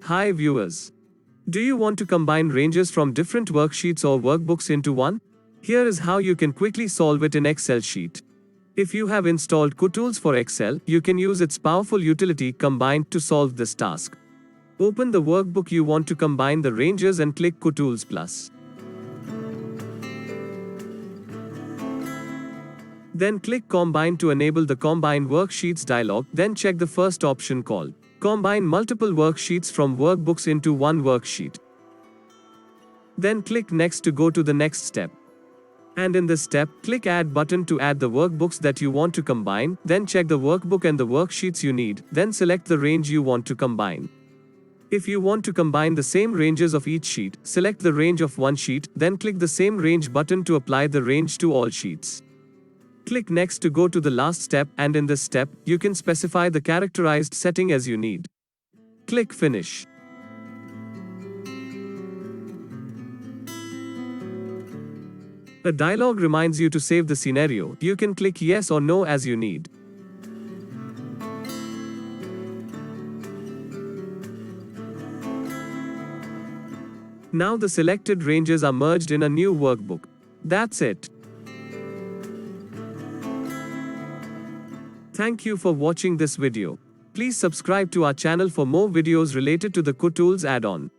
Hi viewers. Do you want to combine ranges from different worksheets or workbooks into one? Here is how you can quickly solve it in Excel sheet. If you have installed CoTools for Excel, you can use its powerful utility Combine to solve this task. Open the workbook you want to combine the ranges and click CoTools Plus. Then click Combine to enable the Combine Worksheets dialog, then check the first option called Combine multiple worksheets from workbooks into one worksheet. Then click Next to go to the next step. And in this step, click Add button to add the workbooks that you want to combine, then check the workbook and the worksheets you need, then select the range you want to combine. If you want to combine the same ranges of each sheet, select the range of one sheet, then click the same range button to apply the range to all sheets. Click Next to go to the last step, and in this step, you can specify the characterized setting as you need. Click Finish. A dialog reminds you to save the scenario. You can click Yes or No as you need. Now the selected ranges are merged in a new workbook. That's it. Thank you for watching this video. Please subscribe to our channel for more videos related to the CoTools add-on.